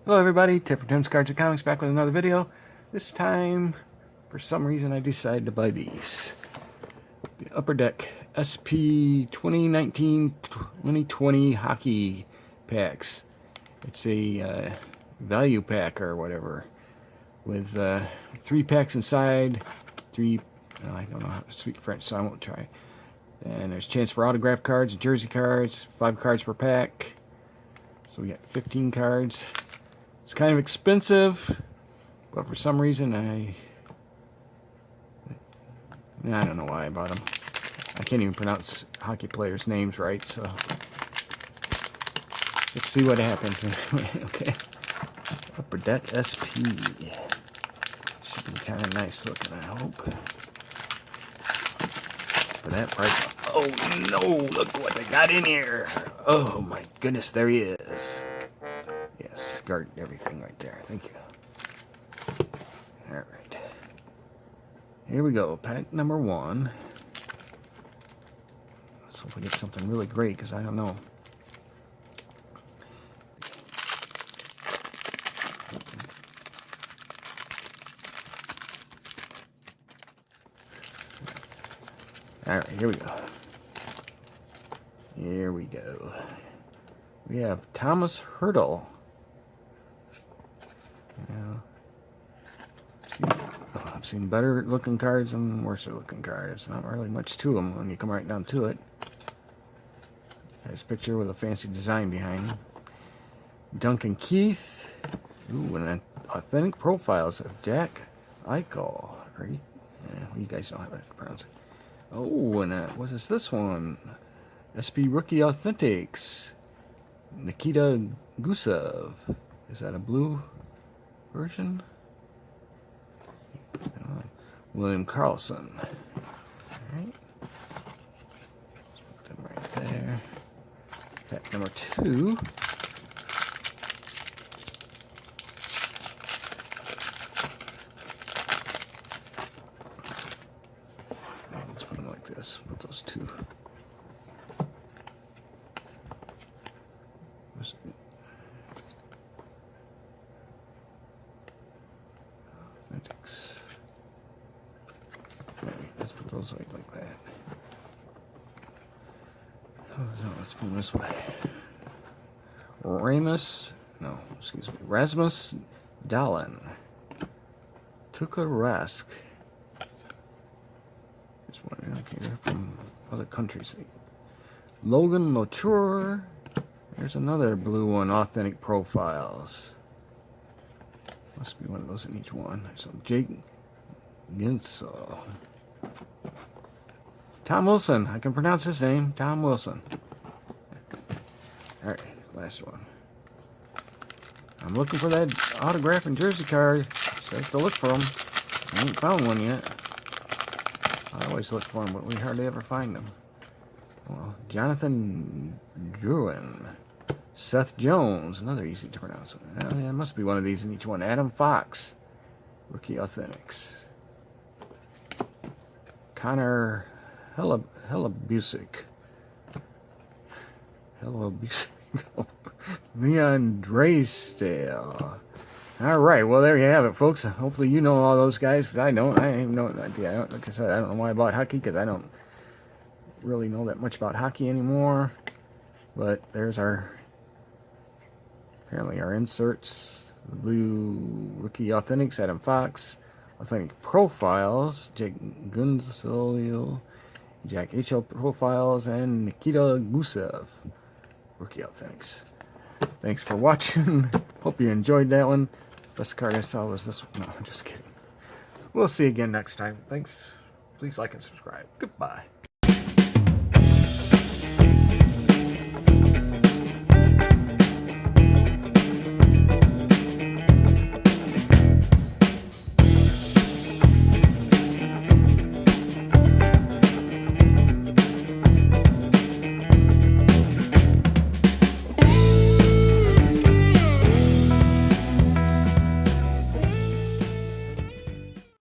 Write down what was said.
Hello everybody, Ted from Tim's Cards and Comics back with another video. This time, for some reason, I decided to buy these. The Upper Deck SP 2019-2020 hockey packs. It's a value pack or whatever, with 3 packs inside, I don't know how to speak French, so I won't try. And there's a chance for autograph cards, jersey cards, 5 cards per pack. So we got 15 cards. It's kind of expensive, but for some reason I don't know why I bought them. I can't even pronounce hockey players' names right, so let's see what happens. Okay, Upper Deck SP. Should be kind of nice looking, I hope. For that price. Oh no, look what they got in here. Oh my goodness, there he is. Yes, guard everything right there. Thank you. Alright. Here we go. Pack number 1. Let's hope we get something really great, because I don't know. Alright, here we go. Here we go. We have Thomas Hertl. I've seen better looking cards and worse looking cards. Not really much to them when you come right down to it. Nice picture with a fancy design behind him. Duncan Keith. Ooh, and authentic profiles of Jack Eichel. Right? Yeah, you guys know how to pronounce it. Oh, and what is this one? SP Rookie Authentics. Nikita Gusev. Is that a blue version? William Karlsson. Alright. Put them right there. Pack number 2. Let's put them like this. Put those 2. Authentics. Let's put those like that. Oh, no, let's put them this way. Rasmus Dahlin. Tuukka Rask. Just wondering, okay, they're from other countries. Logan Couture. There's another blue one, authentic profiles. Must be one of those in each one. So Jake Ginsel. Tom Wilson. I can pronounce his name. Tom Wilson. Alright, last one. I'm looking for that autograph and jersey card. It says to look for them. I ain't found one yet. I always look for them, but we hardly ever find them. Well, Jonathan Drouin. Seth Jones. Another easy to pronounce. Yeah, there must be one of these in each one. Adam Fox. Rookie Authentics. Connor Hellebusik. Leon Drysdale. Alright, well there you have it, folks. Hopefully you know all those guys, because I don't. I have no idea. Like I said, I don't know why I bought hockey, because I don't really know that much about hockey anymore. But there's apparently our inserts. The blue Rookie Authentics, Adam Fox. Authentic Profiles, Jake Gunsolio, Jack H.L. Profiles, and Nikita Gusev. Rookie Authentics. Thanks for watching. Hope you enjoyed that one. Best card I saw was this one. No, I'm just kidding. We'll see you again next time. Thanks. Please like and subscribe. Goodbye.